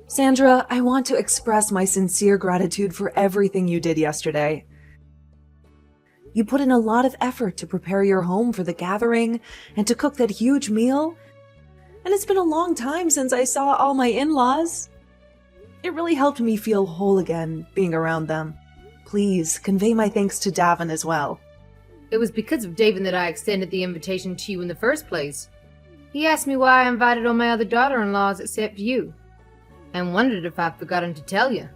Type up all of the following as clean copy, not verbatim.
Sandra, I want to express my sincere gratitude for everything you did yesterday. You put in a lot of effort to prepare your home for the gathering and to cook that huge meal. And it's been a long time since I saw all my in-laws. It really helped me feel whole again, being around them. Please convey my thanks to Davin as well. It was because of Davin that I extended the invitation to you in the first place. He asked me why I invited all my other daughter-in-laws except you, and wondered if I'd forgotten to tell you.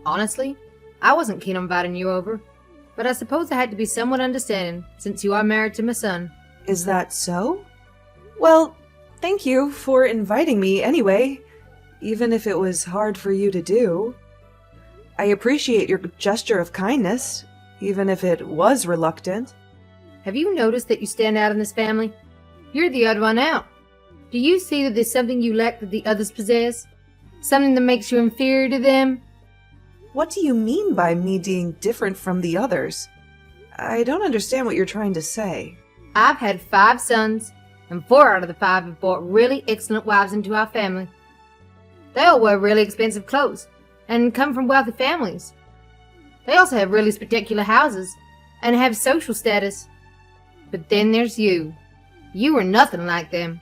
Honestly, I wasn't keen on inviting you over, but I suppose I had to be somewhat understanding since you are married to my son. Is that so? Well, thank you for inviting me anyway, even if it was hard for you to do. I appreciate your gesture of kindness, even if it was reluctant. Have you noticed that you stand out in this family? You're the odd one out. Do you see that there's something you lack that the others possess? Something that makes you inferior to them? What do you mean by me being different from the others? I don't understand what you're trying to say. I've had 5 sons, and 4 out of the 5 have brought really excellent wives into our family. They all wear really expensive clothes, and come from wealthy families. They also have really spectacular houses, and have social status. But then there's you. You are nothing like them.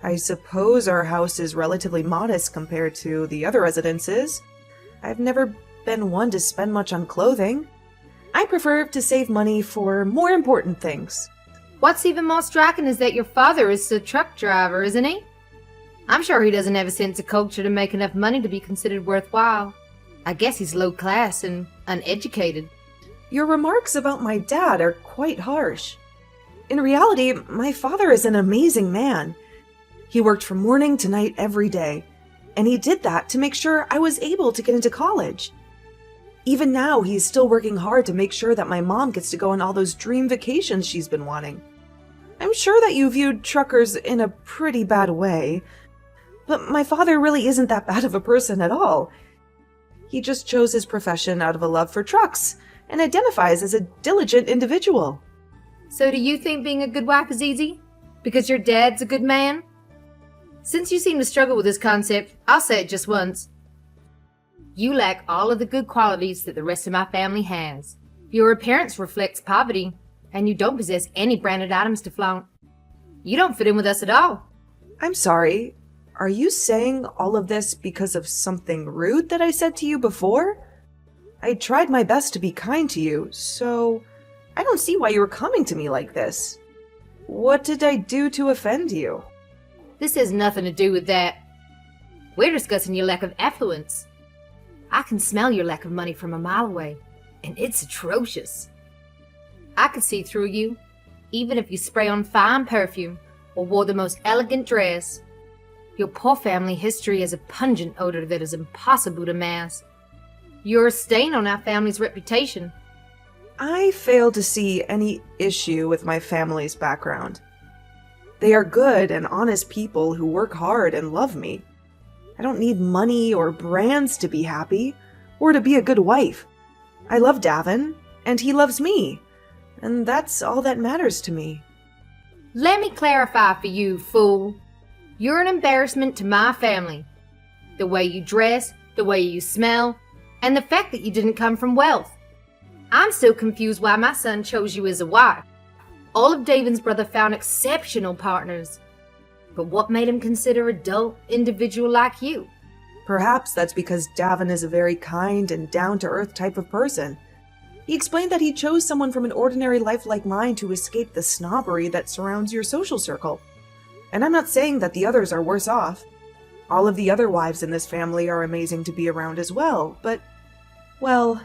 I suppose our house is relatively modest compared to the other residences. I've never been one to spend much on clothing. I prefer to save money for more important things. What's even more striking is that your father is a truck driver, isn't he? I'm sure he doesn't have a sense of culture to make enough money to be considered worthwhile. I guess he's low class and uneducated. Your remarks about my dad are quite harsh. In reality, my father is an amazing man. He worked from morning to night every day, and he did that to make sure I was able to get into college. Even now, he's still working hard to make sure that my mom gets to go on all those dream vacations she's been wanting. I'm sure that you viewed truckers in a pretty bad way, but my father really isn't that bad of a person at all. He just chose his profession out of a love for trucks and identifies as a diligent individual. So do you think being a good wife is easy? Because your dad's a good man? Since you seem to struggle with this concept, I'll say it just once. You lack all of the good qualities that the rest of my family has. Your appearance reflects poverty, and you don't possess any branded items to flaunt. You don't fit in with us at all. I'm sorry. Are you saying all of this because of something rude that I said to you before? I tried my best to be kind to you, so I don't see why you were coming to me like this. What did I do to offend you? This has nothing to do with that. We're discussing your lack of affluence. I can smell your lack of money from a mile away, and it's atrocious. I could see through you, even if you spray on fine perfume or wore the most elegant dress. Your poor family history has a pungent odor that is impossible to mask. You're a stain on our family's reputation. I fail to see any issue with my family's background. They are good and honest people who work hard and love me. I don't need money or brands to be happy, or to be a good wife. I love Davin, and he loves me, and that's all that matters to me. Let me clarify for you, fool. You're an embarrassment to my family. The way you dress, the way you smell, and the fact that you didn't come from wealth. I'm still confused why my son chose you as a wife. All of Davin's brother found exceptional partners. But what made him consider a dull individual like you? Perhaps that's because Davin is a very kind and down-to-earth type of person. He explained that he chose someone from an ordinary life like mine to escape the snobbery that surrounds your social circle. And I'm not saying that the others are worse off. All of the other wives in this family are amazing to be around as well, but, well,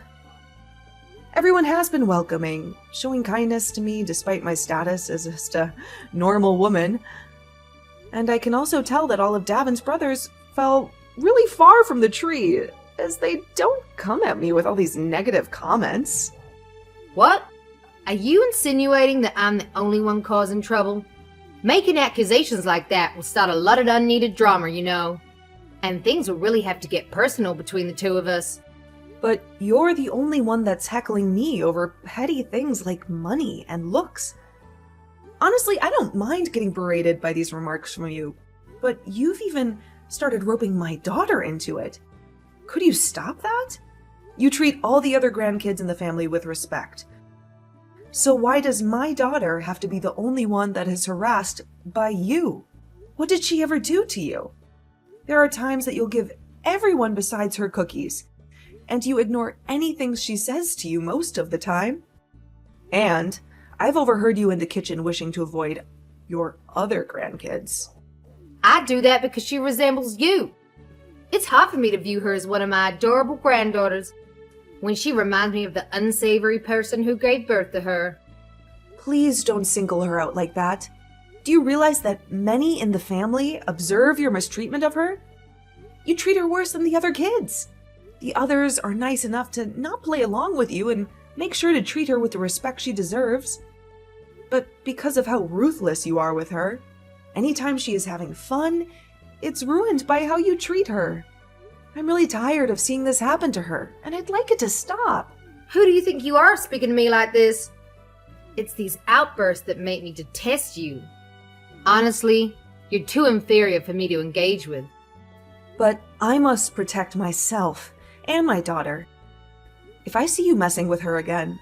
everyone has been welcoming, showing kindness to me despite my status as just a normal woman. And I can also tell that all of Davin's brothers fell really far from the tree, as they don't come at me with all these negative comments. What? Are you insinuating that I'm the only one causing trouble? Making accusations like that will start a lot of unneeded drama, you know. And things will really have to get personal between the two of us. But you're the only one that's heckling me over petty things like money and looks. Honestly, I don't mind getting berated by these remarks from you, but you've even started roping my daughter into it. Could you stop that? You treat all the other grandkids in the family with respect. So why does my daughter have to be the only one that is harassed by you? What did she ever do to you? There are times that you'll give everyone besides her cookies, and you ignore anything she says to you most of the time. And I've overheard you in the kitchen wishing to avoid your other grandkids. I do that because she resembles you. It's hard for me to view her as one of my adorable granddaughters when she reminds me of the unsavory person who gave birth to her. Please don't single her out like that. Do you realize that many in the family observe your mistreatment of her? You treat her worse than the other kids. The others are nice enough to not play along with you and make sure to treat her with the respect she deserves. But because of how ruthless you are with her, anytime she is having fun, it's ruined by how you treat her. I'm really tired of seeing this happen to her, and I'd like it to stop. Who do you think you are speaking to me like this? It's these outbursts that make me detest you. Honestly, you're too inferior for me to engage with. But I must protect myself and my daughter. If I see you messing with her again,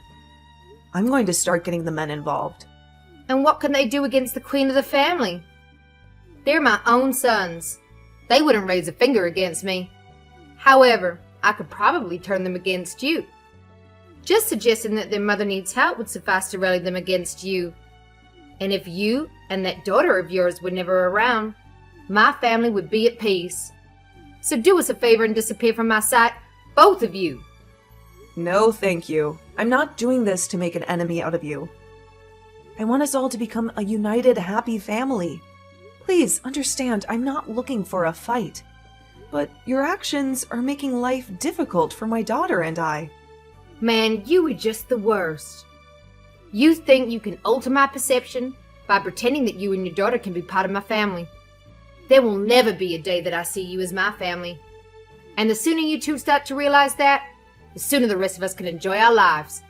I'm going to start getting the men involved. And what can they do against the queen of the family? They're my own sons. They wouldn't raise a finger against me. However, I could probably turn them against you. Just suggesting that their mother needs help would suffice to rally them against you. And if you and that daughter of yours were never around, my family would be at peace. So do us a favor and disappear from my sight, both of you. No, thank you. I'm not doing this to make an enemy out of you. I want us all to become a united, happy family. Please understand, I'm not looking for a fight. But your actions are making life difficult for my daughter and I. Man, you are just the worst. You think you can alter my perception by pretending that you and your daughter can be part of my family. There will never be a day that I see you as my family. And the sooner you two start to realize that, the sooner the rest of us can enjoy our lives.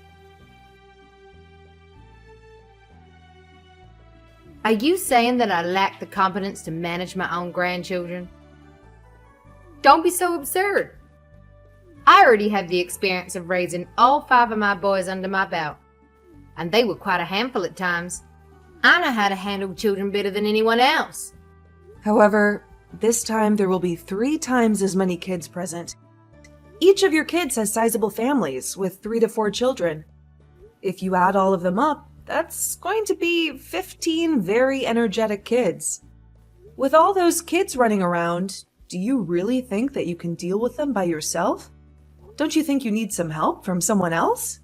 Are you saying that I lack the competence to manage my own grandchildren? Don't be so absurd. I already have the experience of raising all 5 of my boys under my belt, and they were quite a handful at times. I know how to handle children better than anyone else. However, this time there will be 3 times as many kids present. Each of your kids has sizable families with 3 to 4 children. If you add all of them up, that's going to be 15 very energetic kids. With all those kids running around, do you really think that you can deal with them by yourself? Don't you think you need some help from someone else?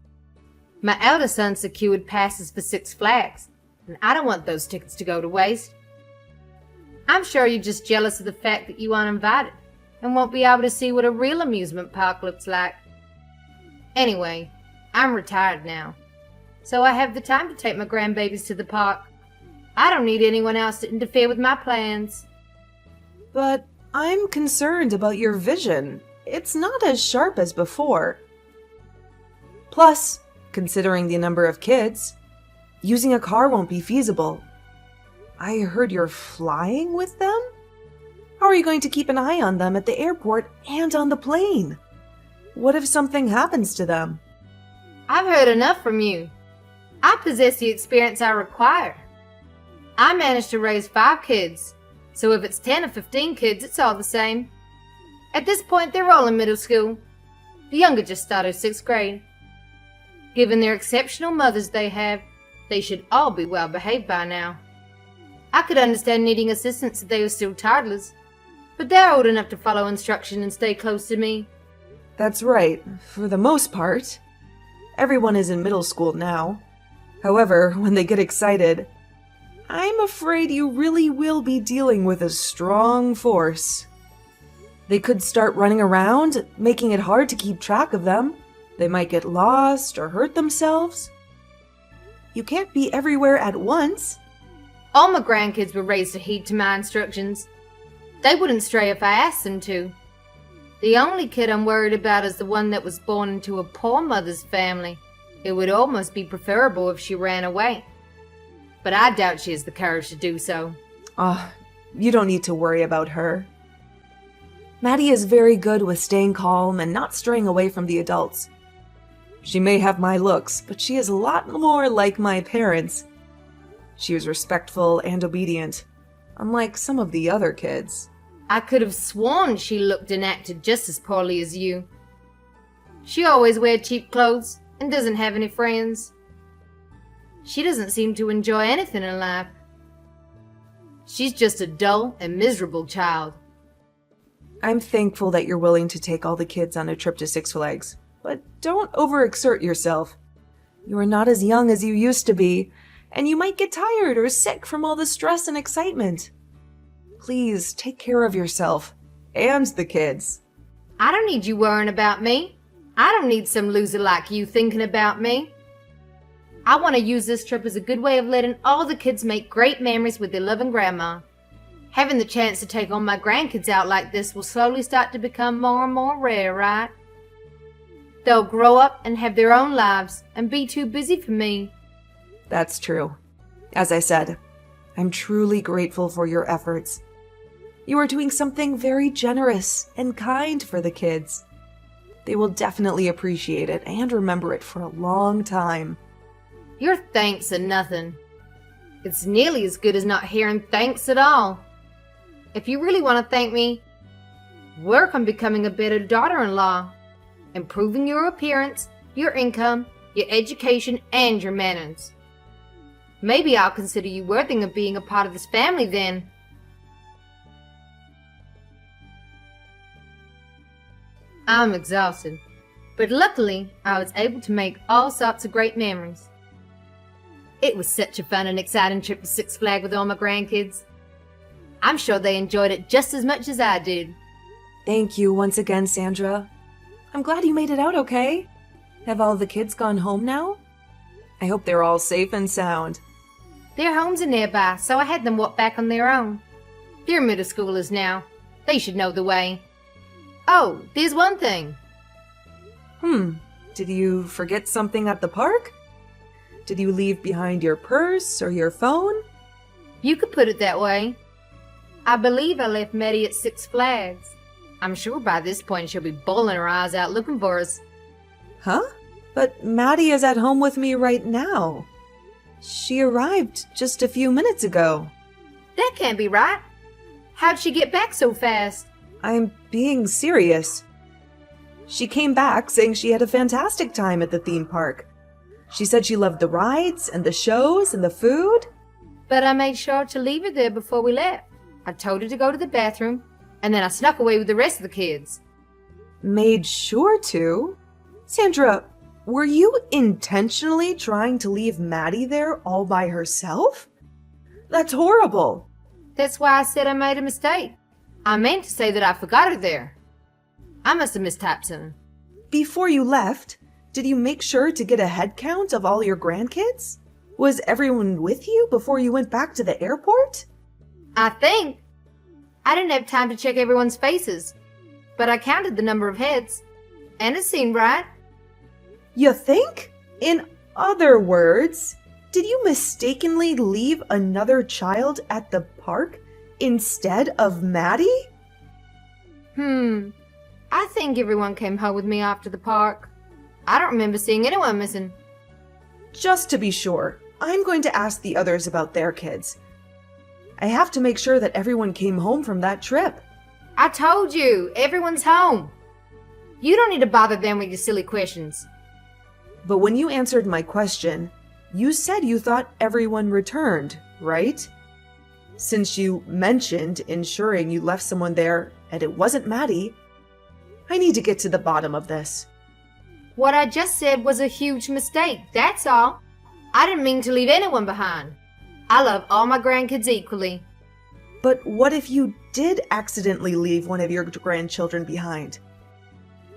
My eldest son secured passes for 6 Flags, and I don't want those tickets to go to waste. I'm sure you're just jealous of the fact that you aren't invited and won't be able to see what a real amusement park looks like. Anyway, I'm retired now, so I have the time to take my grandbabies to the park. I don't need anyone else to interfere with my plans. But I'm concerned about your vision. It's not as sharp as before. Plus, considering the number of kids, using a car won't be feasible. I heard you're flying with them? How are you going to keep an eye on them at the airport and on the plane? What if something happens to them? I've heard enough from you. I possess the experience I require. I managed to raise 5 kids, so if it's 10 or 15 kids, it's all the same. At this point, they're all in middle school. The younger just started 6th grade. Given their exceptional mothers they have, they should all be well behaved by now. I could understand needing assistance if they were still toddlers, but they're old enough to follow instruction and stay close to me. That's right, for the most part. Everyone is in middle school now. However, when they get excited, I'm afraid you really will be dealing with a strong force. They could start running around, making it hard to keep track of them. They might get lost or hurt themselves. You can't be everywhere at once. All my grandkids were raised to heed to my instructions. They wouldn't stray if I asked them to. The only kid I'm worried about is the one that was born into a poor mother's family. It would almost be preferable if she ran away. But I doubt she has the courage to do so. You don't need to worry about her. Maddie is very good with staying calm and not straying away from the adults. She may have my looks, but she is a lot more like my parents. She is respectful and obedient, unlike some of the other kids. I could have sworn she looked and acted just as poorly as you. She always wears cheap clothes and doesn't have any friends. She doesn't seem to enjoy anything in life. She's just a dull and miserable child. I'm thankful that you're willing to take all the kids on a trip to Six Flags, but don't overexert yourself. You are not as young as you used to be, and you might get tired or sick from all the stress and excitement. Please take care of yourself and the kids. I don't need you worrying about me. I don't need some loser like you thinking about me. I want to use this trip as a good way of letting all the kids make great memories with their loving grandma. Having the chance to take all my grandkids out like this will slowly start to become more and more rare, right? They'll grow up and have their own lives and be too busy for me. That's true. As I said, I'm truly grateful for your efforts. You are doing something very generous and kind for the kids. They will definitely appreciate it and remember it for a long time. Your thanks are nothing. It's nearly as good as not hearing thanks at all. If you really want to thank me, work on becoming a better daughter-in-law, improving your appearance, your income, your education, and your manners. Maybe I'll consider you worthy of being a part of this family then. I'm exhausted, but luckily I was able to make all sorts of great memories. It was such a fun and exciting trip to Six Flags with all my grandkids. I'm sure they enjoyed it just as much as I did. Thank you once again, Sandra. I'm glad you made it out okay. Have all the kids gone home now? I hope they're all safe and sound. Their homes are nearby, so I had them walk back on their own. They're middle schoolers now. They should know the way. Oh, there's one thing. Did you forget something at the park? Did you leave behind your purse or your phone? You could put it that way. I believe I left Maddie at Six Flags. I'm sure by this point she'll be bawling her eyes out looking for us. Huh? But Maddie is at home with me right now. She arrived just a few minutes ago. That can't be right. How'd she get back so fast? I'm being serious. She came back saying she had a fantastic time at the theme park. She said she loved the rides and the shows and the food. But I made sure to leave her there before we left. I told her to go to the bathroom, and then I snuck away with the rest of the kids. Made sure to? Sandra, were you intentionally trying to leave Maddie there all by herself? That's horrible. That's why I said I made a mistake. I meant to say that I forgot her there. I must have mistyped something. Before you left, did you make sure to get a head count of all your grandkids? Was everyone with you before you went back to the airport? I think. I didn't have time to check everyone's faces, but I counted the number of heads, and it seemed right. You think? In other words, did you mistakenly leave another child at the park instead of Maddie? I think everyone came home with me after the park. I don't remember seeing anyone missing. Just to be sure, I'm going to ask the others about their kids. I have to make sure that everyone came home from that trip. I told you, everyone's home. You don't need to bother them with your silly questions. But when you answered my question, you said you thought everyone returned, right? Since you mentioned ensuring you left someone there and it wasn't Maddie, I need to get to the bottom of this. What I just said was a huge mistake, that's all. I didn't mean to leave anyone behind. I love all my grandkids equally. But what if you did accidentally leave one of your grandchildren behind?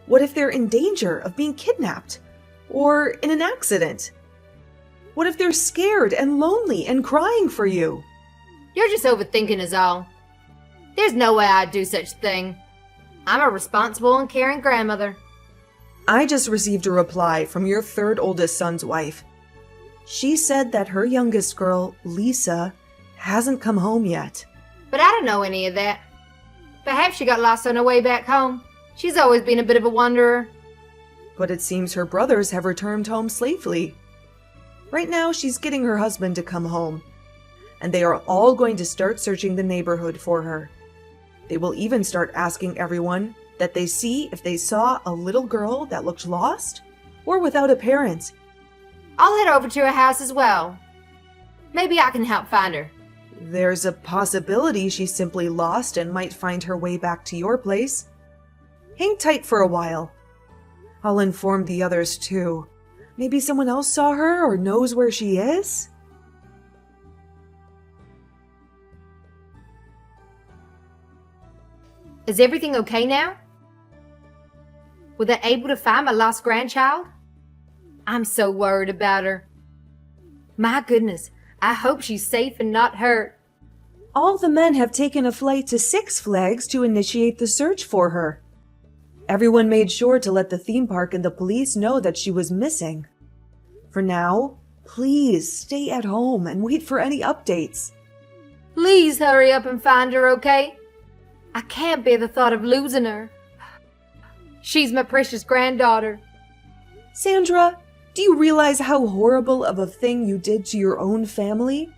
What if they're in danger of being kidnapped? Or in an accident? What if they're scared and lonely and crying for you? You're just overthinking is all. There's no way I'd do such a thing. I'm a responsible and caring grandmother. I just received a reply from your third oldest son's wife. She said that her youngest girl, Lisa, hasn't come home yet. But I don't know any of that. Perhaps she got lost on her way back home. She's always been a bit of a wanderer. But it seems her brothers have returned home safely. Right now, she's getting her husband to come home, and they are all going to start searching the neighborhood for her. They will even start asking everyone that they see if they saw a little girl that looked lost or without a parent. I'll head over to her house as well. Maybe I can help find her. There's a possibility she's simply lost and might find her way back to your place. Hang tight for a while. I'll inform the others too. Maybe someone else saw her or knows where she is? Is everything okay now? Were they able to find my lost grandchild? I'm so worried about her. My goodness, I hope she's safe and not hurt. All the men have taken a flight to Six Flags to initiate the search for her. Everyone made sure to let the theme park and the police know that she was missing. For now, please stay at home and wait for any updates. Please hurry up and find her, okay? I can't bear the thought of losing her. She's my precious granddaughter. Sandra, do you realize how horrible of a thing you did to your own family?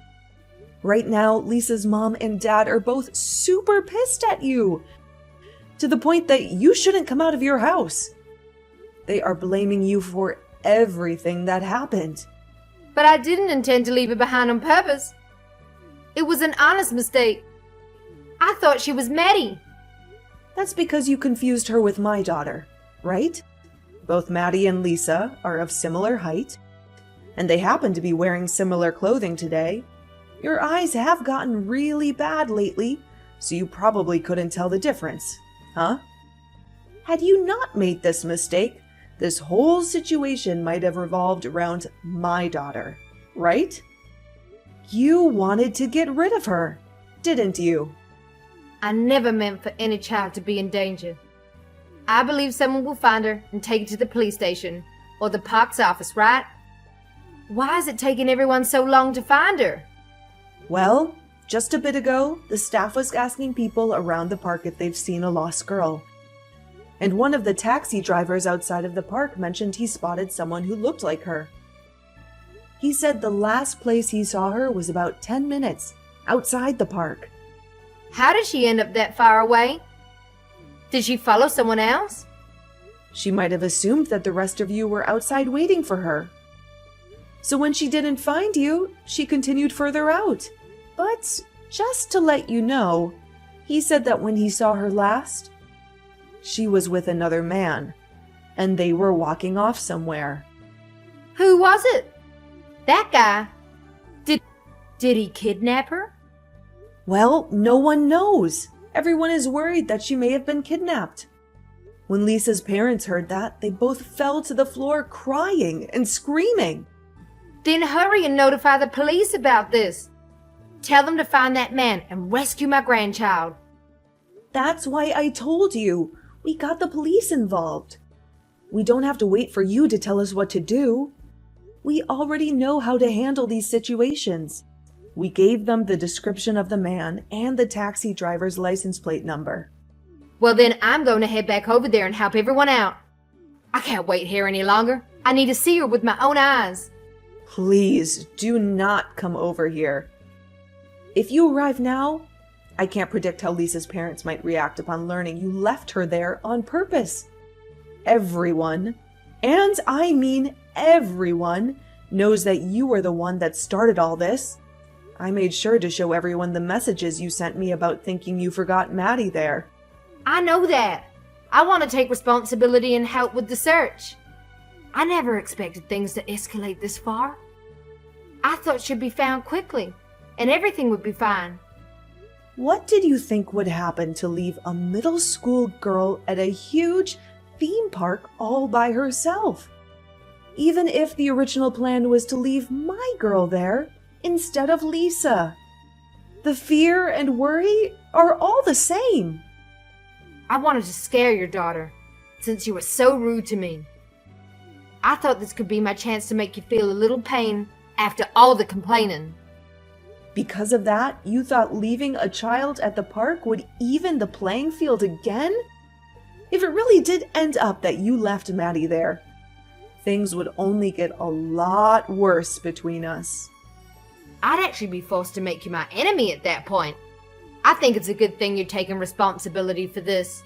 Right now, Lisa's mom and dad are both super pissed at you, to the point that you shouldn't come out of your house. They are blaming you for everything that happened. But I didn't intend to leave her behind on purpose. It was an honest mistake. I thought she was Maddie. That's because you confused her with my daughter, right? Both Maddie and Lisa are of similar height, and they happen to be wearing similar clothing today. Your eyes have gotten really bad lately, so you probably couldn't tell the difference, huh? Had you not made this mistake, this whole situation might have revolved around my daughter, right? You wanted to get rid of her, didn't you? I never meant for any child to be in danger. I believe someone will find her and take her to the police station or the park's office, right? Why is it taking everyone so long to find her? Well, just a bit ago, the staff was asking people around the park if they've seen a lost girl. And one of the taxi drivers outside of the park mentioned he spotted someone who looked like her. He said the last place he saw her was about 10 minutes outside the park. How did she end up that far away? Did she follow someone else? She might have assumed that the rest of you were outside waiting for her. So when she didn't find you, she continued further out. But just to let you know, he said that when he saw her last, she was with another man, and they were walking off somewhere. Who was it? That guy. Did he kidnap her? Well, no one knows. Everyone is worried that she may have been kidnapped. When Lisa's parents heard that, they both fell to the floor crying and screaming. Then hurry and notify the police about this. Tell them to find that man and rescue my grandchild. That's why I told you. We got the police involved. We don't have to wait for you to tell us what to do. We already know how to handle these situations. We gave them the description of the man and the taxi driver's license plate number. Well, then I'm going to head back over there and help everyone out. I can't wait here any longer. I need to see her with my own eyes. Please do not come over here. If you arrive now, I can't predict how Lisa's parents might react upon learning you left her there on purpose. Everyone, and I mean everyone, knows that you were the one that started all this. I made sure to show everyone the messages you sent me about thinking you forgot Maddie there. I know that. I want to take responsibility and help with the search. I never expected things to escalate this far. I thought she'd be found quickly, and everything would be fine. What did you think would happen to leave a middle school girl at a huge theme park all by herself? Even if the original plan was to leave my girl there instead of Lisa. The fear and worry are all the same. I wanted to scare your daughter, since you were so rude to me. I thought this could be my chance to make you feel a little pain after all the complaining. Because of that, you thought leaving a child at the park would even the playing field again? If it really did end up that you left Maddie there, things would only get a lot worse between us. I'd actually be forced to make you my enemy at that point. I think it's a good thing you're taking responsibility for this.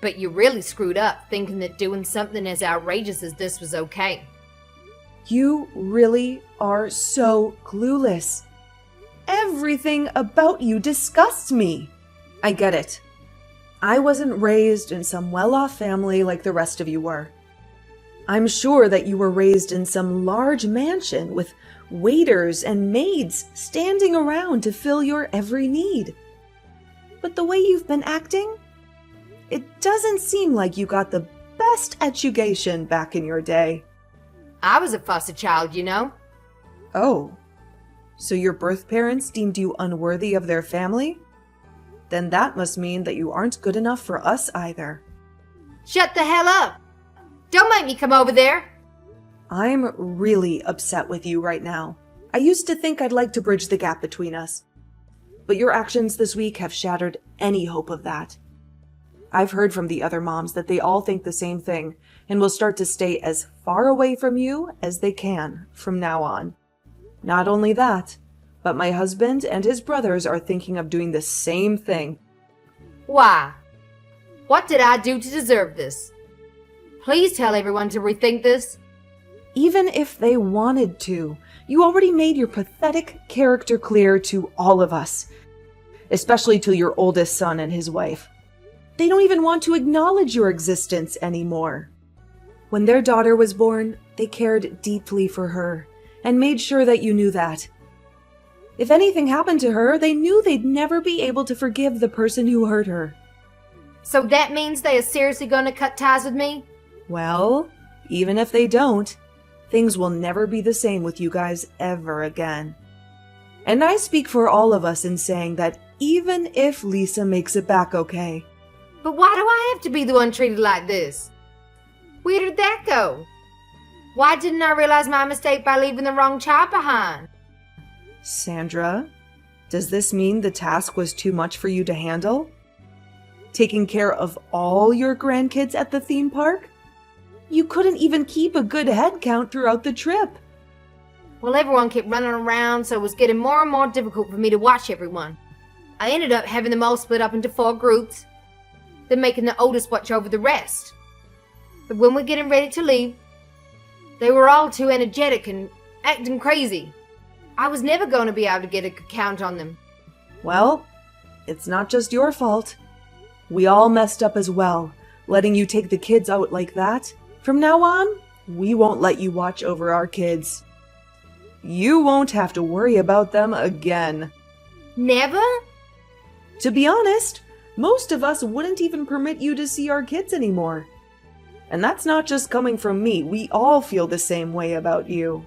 But you really screwed up thinking that doing something as outrageous as this was okay. You really are so clueless. Everything about you disgusts me. I get it. I wasn't raised in some well-off family like the rest of you were. I'm sure that you were raised in some large mansion with waiters and maids standing around to fill your every need. But the way you've been acting, it doesn't seem like you got the best education back in your day. I was a foster child, you know. Oh, so your birth parents deemed you unworthy of their family? Then that must mean that you aren't good enough for us either. Shut the hell up! Don't make me come over there! I'm really upset with you right now. I used to think I'd like to bridge the gap between us. But your actions this week have shattered any hope of that. I've heard from the other moms that they all think the same thing and will start to stay as far away from you as they can from now on. Not only that, but my husband and his brothers are thinking of doing the same thing. Why? What did I do to deserve this? Please tell everyone to rethink this. Even if they wanted to, you already made your pathetic character clear to all of us, especially to your oldest son and his wife. They don't even want to acknowledge your existence anymore. When their daughter was born, they cared deeply for her and made sure that you knew that. If anything happened to her, they knew they'd never be able to forgive the person who hurt her. So that means they are seriously going to cut ties with me? Well, even if they don't, things will never be the same with you guys ever again. And I speak for all of us in saying that even if Lisa makes it back okay. But why do I have to be the one treated like this? Where did that go? Why didn't I realize my mistake by leaving the wrong child behind? Sandra, does this mean the task was too much for you to handle? Taking care of all your grandkids at the theme park? You couldn't even keep a good head count throughout the trip. Well, everyone kept running around, so it was getting more and more difficult for me to watch everyone. I ended up having them all split up into 4 groups, then making the oldest watch over the rest. But when we're getting ready to leave, they were all too energetic and acting crazy. I was never going to be able to get a good count on them. Well, it's not just your fault. We all messed up as well, letting you take the kids out like that. From now on, we won't let you watch over our kids. You won't have to worry about them again. Never? To be honest, most of us wouldn't even permit you to see our kids anymore. And that's not just coming from me. We all feel the same way about you.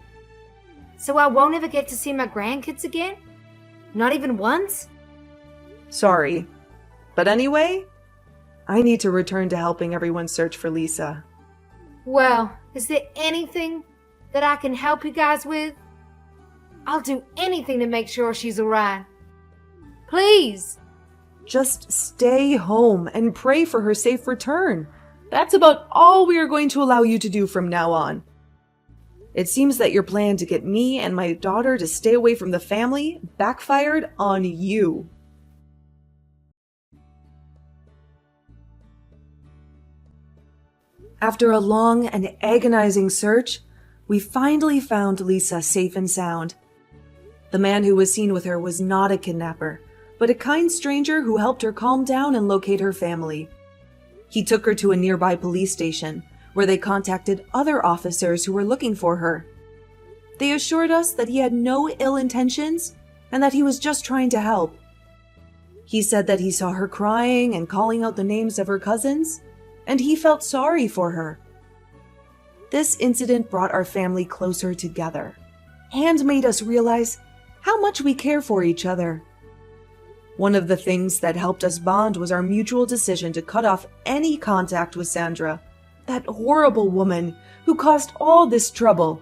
So I won't ever get to see my grandkids again? Not even once? Sorry. But anyway, I need to return to helping everyone search for Lisa. Well, is there anything that I can help you guys with? I'll do anything to make sure she's alright. Please! Just stay home and pray for her safe return. That's about all we are going to allow you to do from now on. It seems that your plan to get me and my daughter to stay away from the family backfired on you. After a long and agonizing search, we finally found Lisa safe and sound. The man who was seen with her was not a kidnapper, but a kind stranger who helped her calm down and locate her family. He took her to a nearby police station, where they contacted other officers who were looking for her. They assured us that he had no ill intentions and that he was just trying to help. He said that he saw her crying and calling out the names of her cousins, and he felt sorry for her. This incident brought our family closer together and made us realize how much we care for each other. One of the things that helped us bond was our mutual decision to cut off any contact with Sandra, that horrible woman who caused all this trouble.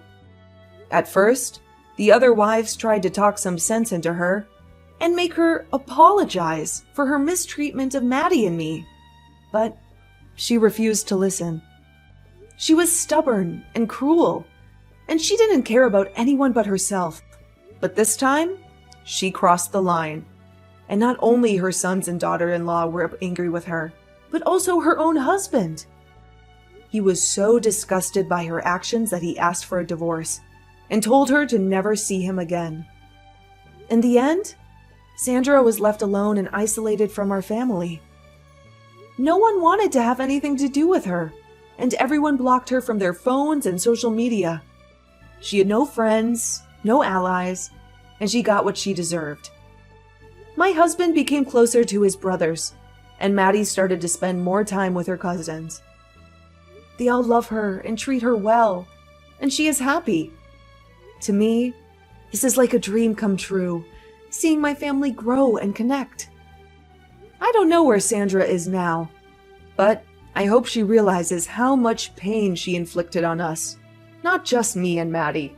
At first, The other wives tried to talk some sense into her and make her apologize for her mistreatment of Maddie and me, but she refused to listen. She was stubborn and cruel, and she didn't care about anyone but herself. But this time, she crossed the line, and not only her sons and daughter-in-law were angry with her, but also her own husband. He was so disgusted by her actions that he asked for a divorce and told her to never see him again. In the end, Sandra was left alone and isolated from our family. No one wanted to have anything to do with her, and everyone blocked her from their phones and social media. She had no friends, no allies, and she got what she deserved. My husband became closer to his brothers, and Maddie started to spend more time with her cousins. They all love her and treat her well, and she is happy. To me, this is like a dream come true, seeing my family grow and connect. I don't know where Sandra is now, but I hope she realizes how much pain she inflicted on us, not just me and Maddie.